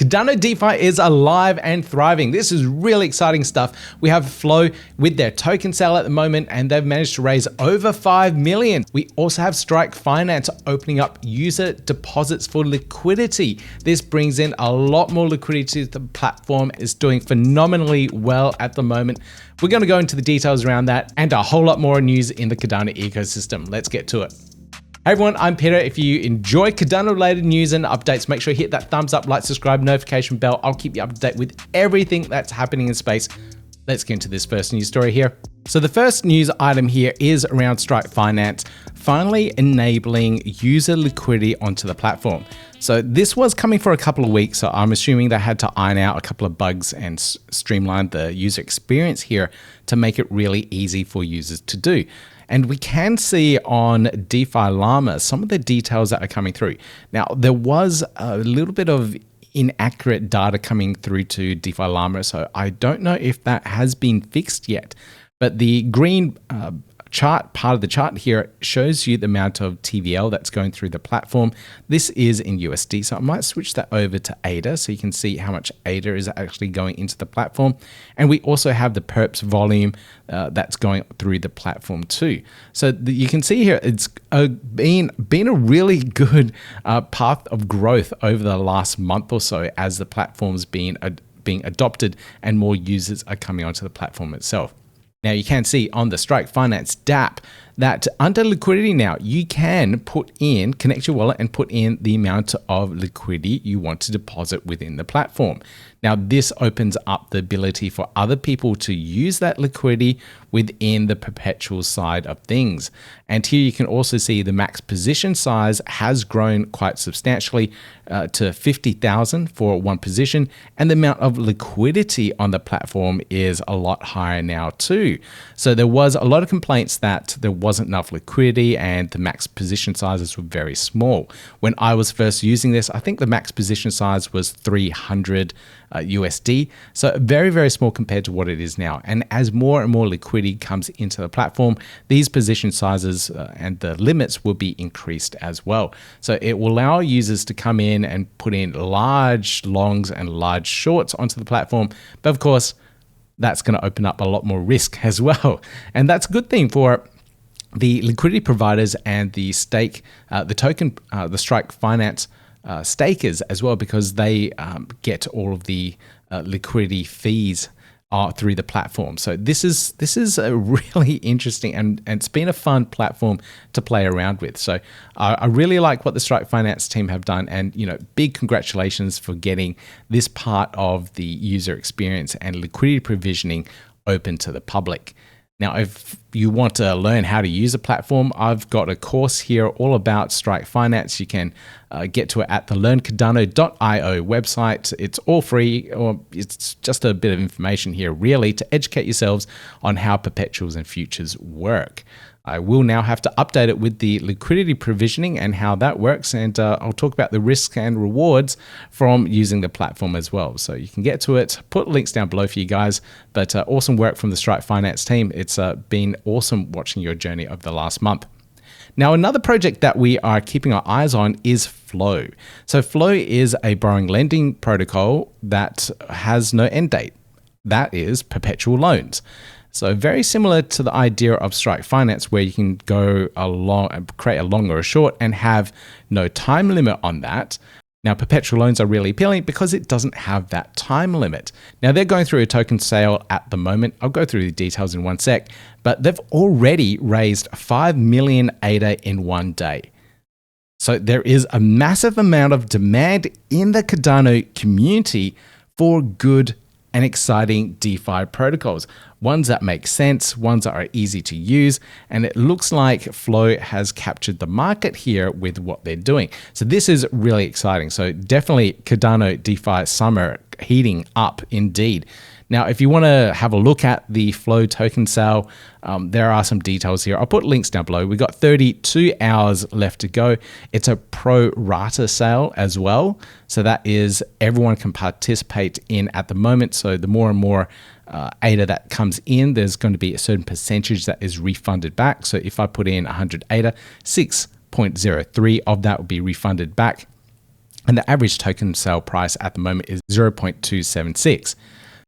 Cardano DeFi is alive and thriving. This is really exciting stuff. We have Flow with their token sale at the moment, and they've managed to raise over 5 million. We also have Strike Finance opening up user deposits for liquidity. This brings in a lot more liquidity to the platform. It's doing phenomenally well at the moment. We're going to go into the details around that and a whole lot more news in the Cardano ecosystem. Let's get to it. Hey everyone, I'm Peter. If you enjoy Cardano related news and updates, make sure you hit that thumbs up, like, subscribe, notification bell. I'll keep you up to date with everything that's happening in space. Let's get into this first news story here. So the first news item here is around Strike Finance finally enabling user liquidity onto the platform. So this was coming for a couple of weeks, so I'm assuming they had to iron out a couple of bugs and streamline the user experience here to make it really easy for users to do. And we can see on DeFi Llama some of the details that are coming through. Now, there was a little bit of inaccurate data coming through to DeFi Llama, so I don't know if that has been fixed yet. But the green chart, part of the chart here, shows you the amount of TVL that's going through the platform. This is in USD, so I might switch that over to ADA so you can see how much ADA is actually going into the platform. And we also have the perps volume that's going through the platform too. So you can see here, it's been a really good path of growth over the last month or so as the platform's being adopted and more users are coming onto the platform itself. Now you can see on the Strike Finance dApp that under liquidity now, you can connect your wallet and put in the amount of liquidity you want to deposit within the platform. Now this opens up the ability for other people to use that liquidity within the perpetual side of things. And here you can also see the max position size has grown quite substantially to 50,000 for one position. And the amount of liquidity on the platform is a lot higher now too. So there was a lot of complaints that there wasn't enough liquidity and the max position sizes were very small. When I was first using this, I think the max position size was 300 USD. So very, very small compared to what it is now. And as more and more liquidity comes into the platform, these position sizes and the limits will be increased as well. So it will allow users to come in and put in large longs and large shorts onto the platform. But of course, that's going to open up a lot more risk as well. And that's a good thing for the liquidity providers and the the Strike Finance stakers as well, because they get all of the liquidity fees through the platform. So this is a really interesting and it's been a fun platform to play around with. So I really like what the Strike Finance team have done, and big congratulations for getting this part of the user experience and liquidity provisioning open to the public. Now, if you want to learn how to use a platform, I've got a course here all about Strike Finance. You can get to it at the learncardano.io website. It's all free, or it's just a bit of information here really to educate yourselves on how perpetuals and futures work. I will now have to update it with the liquidity provisioning and how that works, and I'll talk about the risks and rewards from using the platform as well. So you can get to it, put links down below for you guys, but awesome work from the Strike Finance team. It's been awesome watching your journey over the last month. Now, another project that we are keeping our eyes on is Flow. So Flow is a borrowing lending protocol that has no end date. That is perpetual loans. So very similar to the idea of Strike Finance, where you can go along and create a long or a short and have no time limit on that. Now, perpetual loans are really appealing because it doesn't have that time limit. Now, they're going through a token sale at the moment. I'll go through the details in one sec, but they've already raised 5 million ADA in one day. So there is a massive amount of demand in the Cardano community for good and exciting DeFi protocols, ones that make sense, ones that are easy to use, and it looks like Flow has captured the market here with what they're doing. So this is really exciting. So definitely Cardano DeFi summer heating up indeed. Now, if you want to have a look at the Flow token sale, there are some details here. I'll put links down below. We've got 32 hours left to go. It's a pro rata sale as well. So that is everyone can participate in at the moment. So the more and more ADA that comes in, there's going to be a certain percentage that is refunded back. So if I put in 100 ADA, 6.03 of that will be refunded back. And the average token sale price at the moment is 0.276.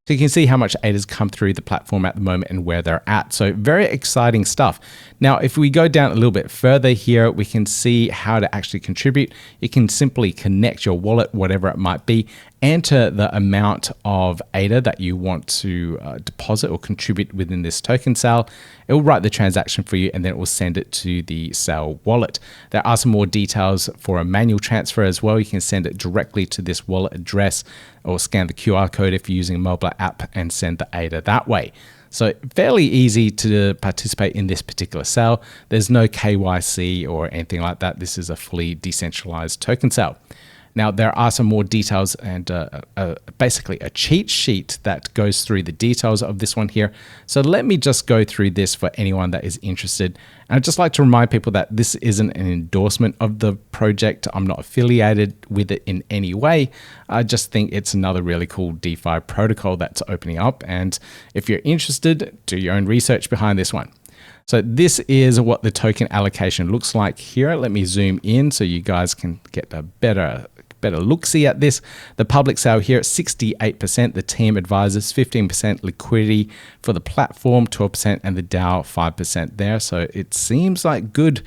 So you can see how much ADA's come through the platform at the moment and where they're at. So very exciting stuff. Now, if we go down a little bit further here, we can see how to actually contribute. You can simply connect your wallet, whatever it might be, enter the amount of ADA that you want to deposit or contribute within this token sale. It will write the transaction for you and then it will send it to the sale wallet. There are some more details for a manual transfer as well. You can send it directly to this wallet address or scan the QR code if you're using a mobile app and send the ADA that way. So fairly easy to participate in this particular sale. There's no KYC or anything like that. This is a fully decentralized token sale. Now, there are some more details and basically a cheat sheet that goes through the details of this one here. So let me just go through this for anyone that is interested. And I'd just like to remind people that this isn't an endorsement of the project. I'm not affiliated with it in any way. I just think it's another really cool DeFi protocol that's opening up. And if you're interested, do your own research behind this one. So this is what the token allocation looks like here. Let me zoom in so you guys can get a better look-see at this. The public sale here at 68%, the team advisors 15% liquidity for the platform, 12%, and the DAO 5% there. So it seems like good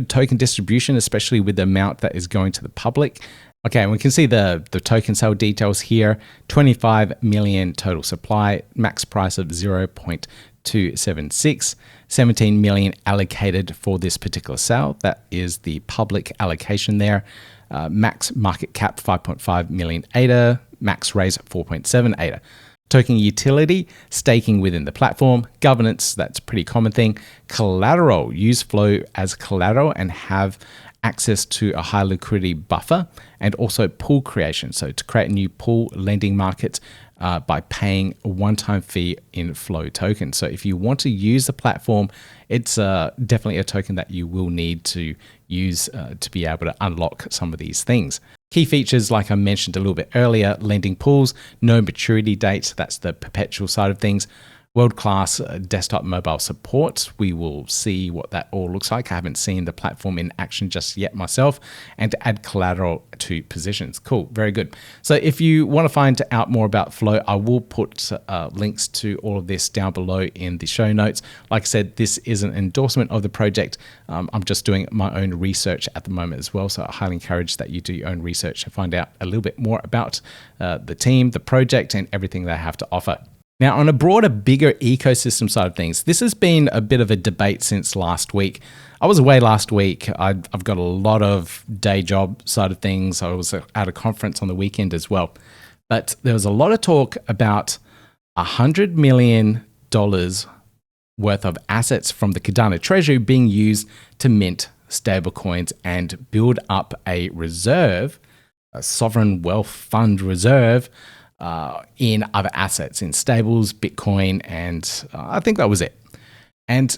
token distribution, especially with the amount that is going to the public. Okay, and we can see the token sale details here. 25 million total supply, max price of 0.276, 17 million allocated for this particular sale. That is the public allocation there. Max market cap 5.5 million ADA, max raise 4.7 ADA. Token utility, staking within the platform. Governance, that's a pretty common thing. Collateral, use flow as collateral and have access to a high liquidity buffer, and also pool creation. So to create a new pool lending market by paying a one-time fee in flow tokens. So if you want to use the platform, it's definitely a token that you will need to use to be able to unlock some of these things. Key features, like I mentioned a little bit earlier, lending pools, no maturity date, that's the perpetual side of things. World-class desktop mobile support. We will see what that all looks like. I haven't seen the platform in action just yet myself. And to add collateral to positions. Cool, very good. So if you want to find out more about Flow, I will put links to all of this down below in the show notes. Like I said, this is an endorsement of the project. I'm just doing my own research at the moment as well. So I highly encourage that you do your own research and find out a little bit more about the team, the project, and everything they have to offer. Now, on a broader, bigger ecosystem side of things, this has been a bit of a debate since last week. I was away last week. I've got a lot of day job side of things. I was at a conference on the weekend as well. But there was a lot of talk about $100 million worth of assets from the Cardano treasury being used to mint stablecoins and build up a reserve, a sovereign wealth fund reserve, in other assets, in stables, Bitcoin, and I think that was it. And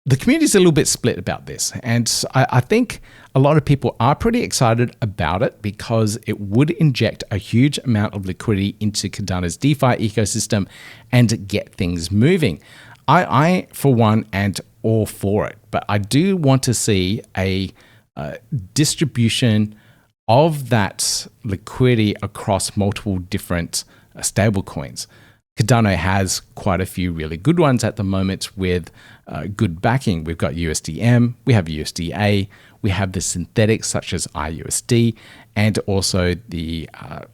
the community is a little bit split about this. And I think a lot of people are pretty excited about it because it would inject a huge amount of liquidity into Cardano's DeFi ecosystem and get things moving. I for one, and all for it, but I do want to see a distribution of that liquidity across multiple different stable coins. Cardano has quite a few really good ones at the moment with good backing. We've got USDM, we have USDA, we have the synthetics such as IUSD, and also the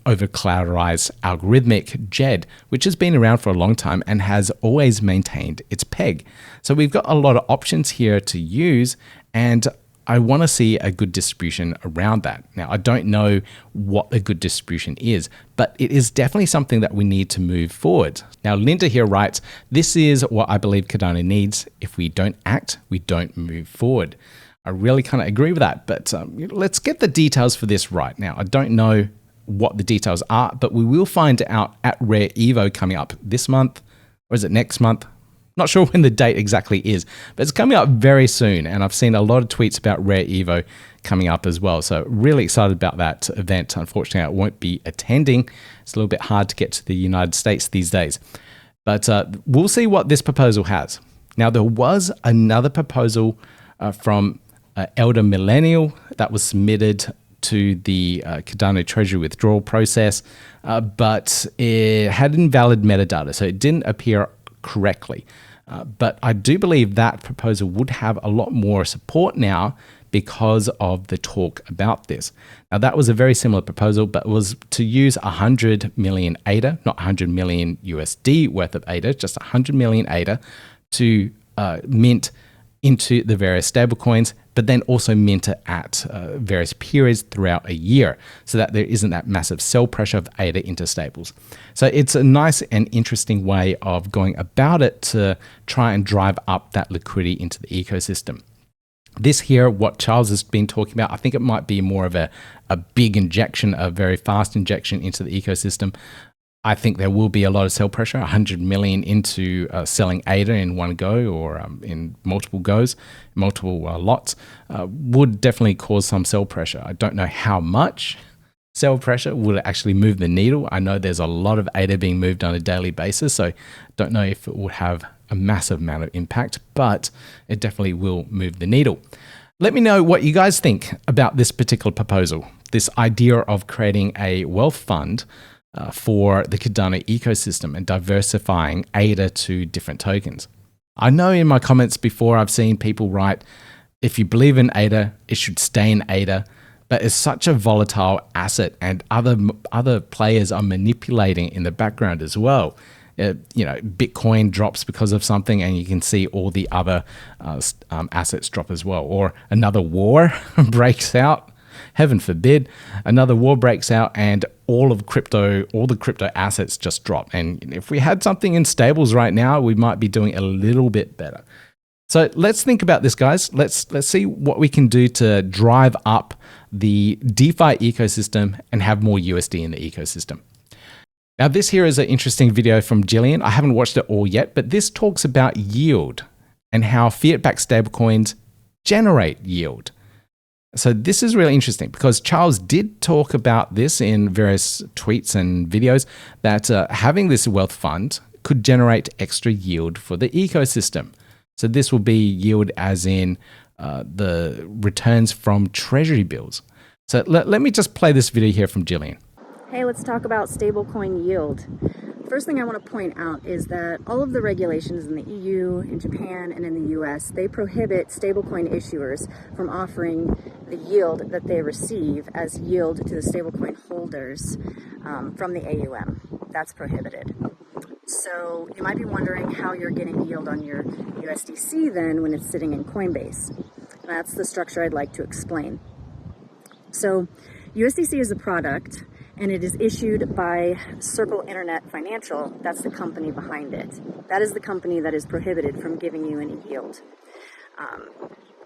over-collateralized algorithmic JED, which has been around for a long time and has always maintained its peg. So we've got a lot of options here to use, and I want to see a good distribution around that. Now, I don't know what a good distribution is, but it is definitely something that we need to move forward. Now, Linda here writes, this is what I believe Cardano needs. If we don't act, we don't move forward. I really kind of agree with that, but let's get the details for this right. Now, I don't know what the details are, but we will find out at Rare Evo coming up this month, or is it next month? Not sure when the date exactly is, but it's coming up very soon. And I've seen a lot of tweets about Rare Evo coming up as well. So really excited about that event. Unfortunately, I won't be attending. It's a little bit hard to get to the United States these days. But we'll see what this proposal has. Now, there was another proposal from Elder Millennial that was submitted to the Cardano treasury withdrawal process, but it had invalid metadata, so it didn't appear correctly. But I do believe that proposal would have a lot more support now because of the talk about this. Now, that was a very similar proposal, but it was to use 100 million ADA, not 100 million USD worth of ADA, just 100 million ADA to mint into the various stablecoins, but then also mint it at various periods throughout a year so that there isn't that massive sell pressure of ADA into stables. So it's a nice and interesting way of going about it to try and drive up that liquidity into the ecosystem. This here, what Charles has been talking about, I think it might be more of a big injection, a very fast injection into the ecosystem. I think there will be a lot of sell pressure, 100 million into selling ADA in one go or in multiple goes, multiple lots, would definitely cause some sell pressure. I don't know how much sell pressure will actually move the needle. I know there's a lot of ADA being moved on a daily basis, so don't know if it will have a massive amount of impact, but it definitely will move the needle. Let me know what you guys think about this particular proposal, this idea of creating a wealth fund for the Cardano ecosystem and diversifying ADA to different tokens. I know in my comments before I've seen people write, if you believe in ADA, it should stay in ADA, but it's such a volatile asset and other players are manipulating in the background as well. Bitcoin drops because of something and you can see all the other assets drop as well. Or another war breaks out, heaven forbid, another war breaks out and all the crypto assets just drop. And if we had something in stables right now, we might be doing a little bit better. So let's think about this, guys. Let's see what we can do to drive up the DeFi ecosystem and have more USD in the ecosystem. Now, this here is an interesting video from Jillian. I haven't watched it all yet, but this talks about yield and how fiat-backed stablecoins generate yield. So this is really interesting because Charles did talk about this in various tweets and videos that having this wealth fund could generate extra yield for the ecosystem. So this will be yield as in the returns from treasury bills. So let me just play this video here from Jillian. Hey, let's talk about stablecoin yield. First thing I want to point out is that all of the regulations in the EU, in Japan, and in the US, they prohibit stablecoin issuers from offering the yield that they receive as yield to the stablecoin holders from the AUM. That's prohibited. So you might be wondering how you're getting yield on your USDC then when it's sitting in Coinbase. That's the structure I'd like to explain. So USDC is a product and it is issued by Circle Internet Financial. That's the company behind it. That is the company that is prohibited from giving you any yield.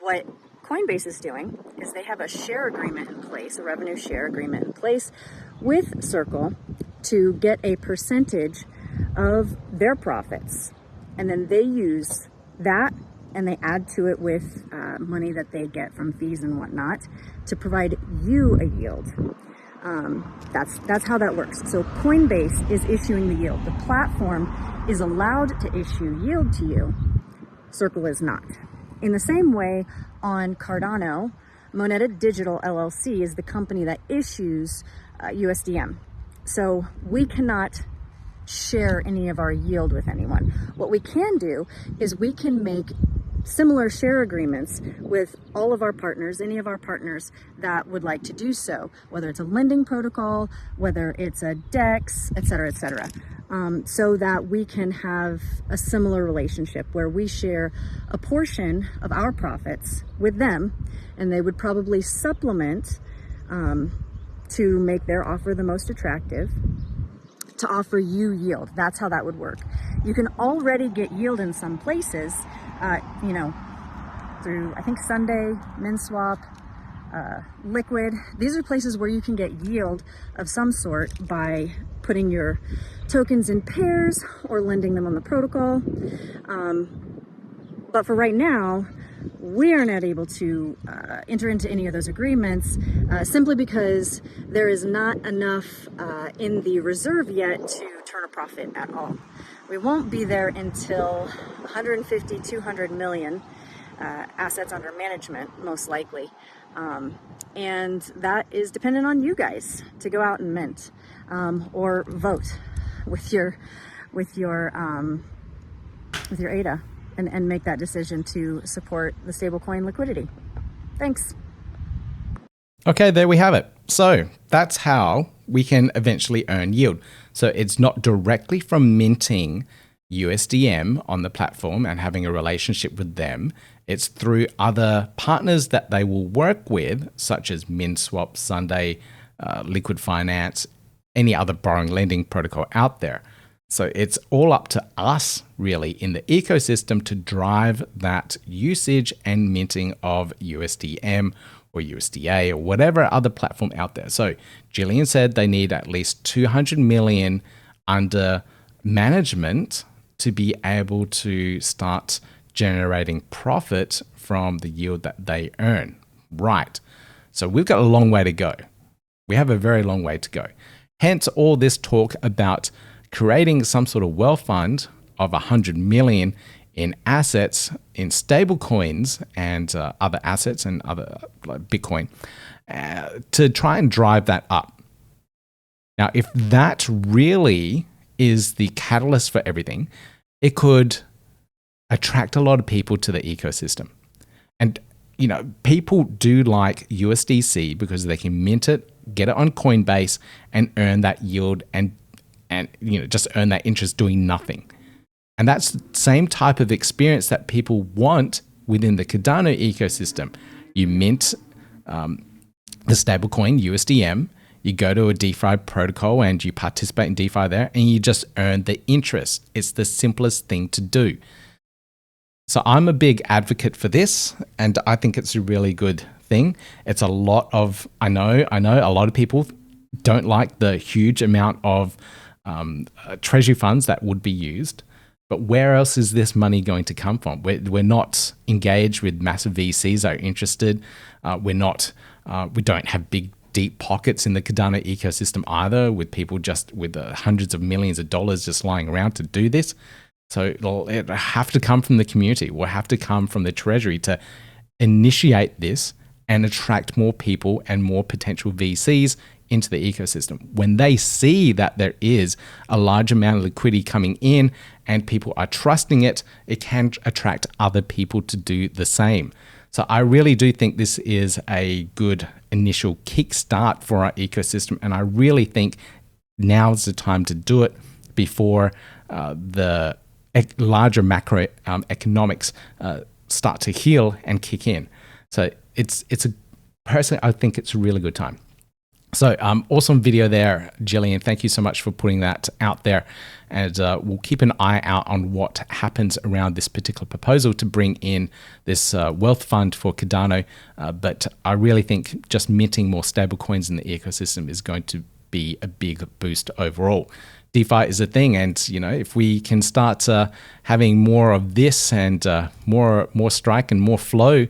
What Coinbase is doing is they have a share agreement in place, a revenue share agreement in place with Circle to get a percentage of their profits. And then they use that and they add to it with money that they get from fees and whatnot to provide you a yield. That's how that works. So Coinbase is issuing the yield. The platform is allowed to issue yield to you. Circle is not. In the same way, on Cardano, Moneta Digital LLC is the company that issues USDM. So we cannot share any of our yield with anyone. What we can do is we can make similar share agreements with all of our partners, any of our partners that would like to do so, whether it's a lending protocol, whether it's a DEX, et cetera, so that we can have a similar relationship where we share a portion of our profits with them, and they would probably supplement to make their offer the most attractive to offer you yield. That's how that would work. You can already get yield in some places, through, I think, Sunday, MinSwap, Liquid. These are places where you can get yield of some sort by putting your tokens in pairs or lending them on the protocol. But for right now, we are not able to enter into any of those agreements simply because there is not enough in the reserve yet to turn a profit at all. We won't be there until 150, 200 million assets under management, most likely. And that is dependent on you guys to go out and mint or vote with your ADA and make that decision to support the stablecoin liquidity. Thanks. Okay, there we have it. So that's how we can eventually earn yield. So it's not directly from minting USDM on the platform and having a relationship with them. It's through other partners that they will work with, such as MinSwap, Sunday, Liquid Finance, any other borrowing lending protocol out there. So it's all up to us really in the ecosystem to drive that usage and minting of USDM or USDA or whatever other platform out there. So Jillian said they need at least 200 million under management to be able to start generating profit from the yield that they earn. Right. So we've got a long way to go. We have a very long way to go. Hence all this talk about creating some sort of wealth fund of 100 million in assets, in stable coins and other assets and other like Bitcoin to try and drive that up. Now, if that really is the catalyst for everything, it could attract a lot of people to the ecosystem. And, you know, people do like USDC because they can mint it, get it on Coinbase and earn that yield and you know, just earn that interest doing nothing. And that's the same type of experience that people want within the Cardano ecosystem. You mint the stablecoin USDM, you go to a DeFi protocol and you participate in DeFi there and you just earn the interest. It's the simplest thing to do. So I'm a big advocate for this and I think it's a really good thing. It's a lot of, I know a lot of people don't like the huge amount of treasury funds that would be used. But where else is this money going to come from? We're not engaged with massive VCs that are interested. We don't have big, deep pockets in the Cardano ecosystem either, with people just with hundreds of millions of dollars just lying around to do this. So it'll have to come from the community. We'll have to come from the treasury to initiate this and attract more people and more potential VCs into the ecosystem. When they see that there is a large amount of liquidity coming in and people are trusting it, it can attract other people to do the same. So I really do think this is a good initial kickstart for our ecosystem. And I really think now is the time to do it before the larger macro economics start to heal and kick in. So personally, I think it's a really good time. So awesome video there, Jillian. Thank you so much for putting that out there. And we'll keep an eye out on what happens around this particular proposal to bring in this wealth fund for Cardano. But I really think just minting more stable coins in the ecosystem is going to be a big boost overall. DeFi is a thing, and you know, if we can start having more of this and more strike and more flow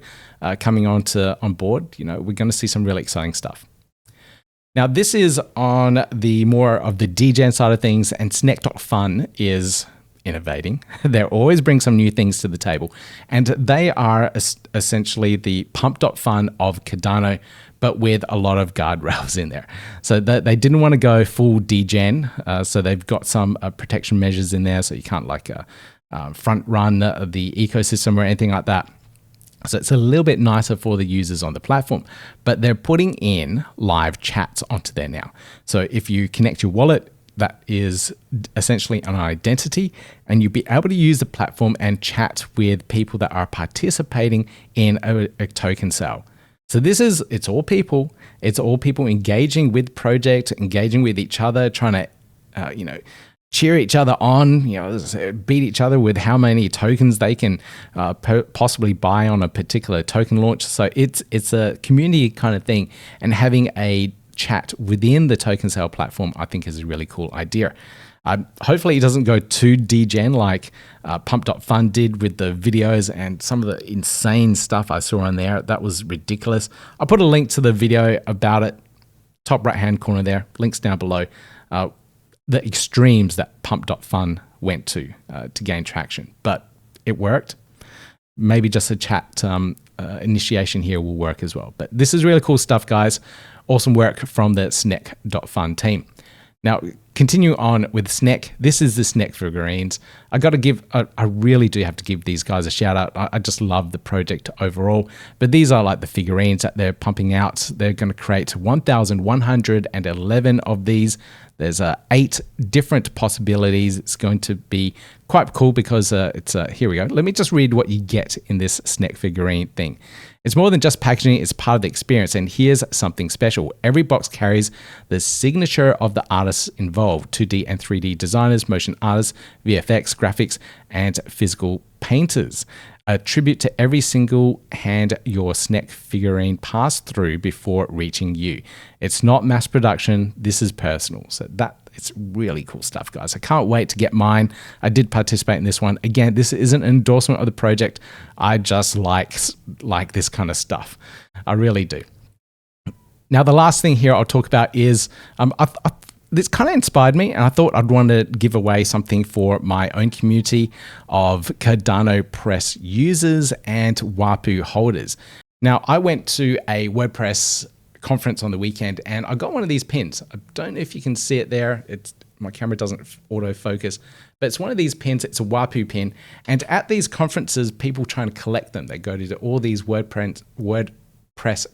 coming on board, you know, we're going to see some really exciting stuff. Now, this is on the more of the degen side of things, and Snek.Fun is innovating. They always bring some new things to the table, and they are essentially the pump.fun of Cardano, but with a lot of guardrails in there. So they didn't want to go full degen, so they've got some protection measures in there, so you can't like front run the ecosystem or anything like that. So it's a little bit nicer for the users on the platform, but they're putting in live chats onto there now. So if you connect your wallet, that is essentially an identity, and you'll be able to use the platform and chat with people that are participating in a token sale. So it's all people engaging with project, engaging with each other, trying to, cheer each other on, beat each other with how many tokens they can possibly buy on a particular token launch. So it's a community kind of thing, and having a chat within the token sale platform, I think, is a really cool idea. Hopefully it doesn't go too degen like pump.fun did with the videos and some of the insane stuff I saw on there. That was ridiculous. I'll put a link to the video about it, top right hand corner there, links down below. The extremes that pump.fun went to gain traction, but it worked. maybe just a chat initiation here will work as well. But this is really cool stuff, guys. Awesome work from the Snek.Fun team. Now, continue on with Snek. This is the Snek figurines. I really do have to give these guys a shout out. I just love the project overall. But these are like the figurines that they're pumping out. They're going to create 1,111 of these. There's 8 different possibilities. It's going to be quite cool because here we go. Let me just read what you get in this Snek figurine thing. It's more than just packaging, it's part of the experience. And here's something special. Every box carries the signature of the artists involved, 2D and 3D designers, motion artists, VFX, graphics, and physical painters. A tribute to every single hand your Snek figurine passed through before reaching you. It's not mass production, this is personal. So it's really cool stuff, guys. I can't wait to get mine. I did participate in this one. Again, this isn't an endorsement of the project. I just like this kind of stuff. I really do. Now, the last thing here I'll talk about is this kind of inspired me, and I thought I'd want to give away something for my own community of CardanoPress users and Wapuu holders. Now, I went to a WordPress conference on the weekend and I got one of these pins. I don't know if you can see it there. My camera doesn't autofocus, but it's one of these pins. It's a Wapuu pin. And at these conferences, people try and collect them. They go to all these WordPress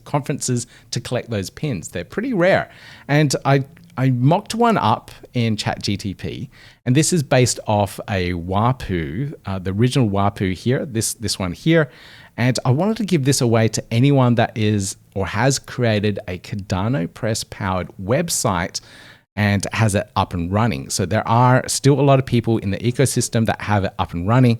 conferences to collect those pins. They're pretty rare. And I mocked one up in ChatGTP, and this is based off a Wapuu, the original Wapuu here, this one here. And I wanted to give this away to anyone that is or has created a CardanoPress powered website and has it up and running. So there are still a lot of people in the ecosystem that have it up and running.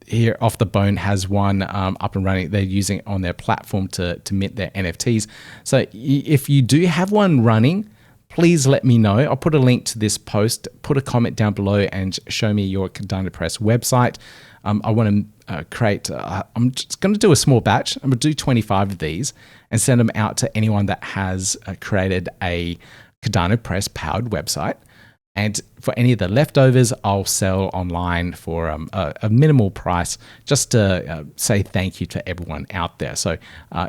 Here, Off the Bone has one up and running. They're using it on their platform to mint their NFTs. So if you do have one running, please let me know. I'll put a link to this post, put a comment down below and show me your CardanoPress website. I want to create, I'm just going to do a small batch. I'm going to do 25 of these and send them out to anyone that has created a CardanoPress powered website. And for any of the leftovers, I'll sell online for a minimal price, just to say thank you to everyone out there. So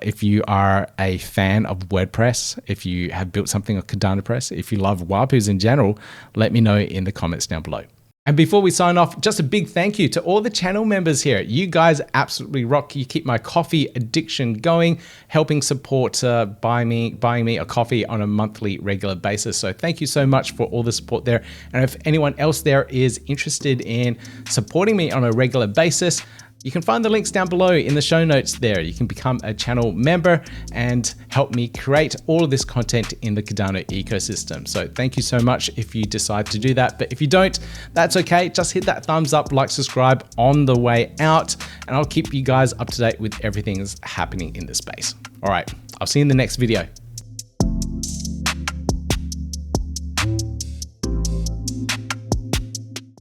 if you are a fan of WordPress, if you have built something on CardanoPress, if you love Wapuus in general, let me know in the comments down below. And before we sign off, just a big thank you to all the channel members here. You guys absolutely rock. You keep my coffee addiction going, helping support buying me a coffee on a monthly regular basis. So thank you so much for all the support there. And if anyone else there is interested in supporting me on a regular basis, you can find the links down below in the show notes there. You can become a channel member and help me create all of this content in the Cardano ecosystem. So thank you so much if you decide to do that. But if you don't, that's okay. Just hit that thumbs up, like, subscribe on the way out, and I'll keep you guys up to date with everything that's happening in the space. All right, I'll see you in the next video.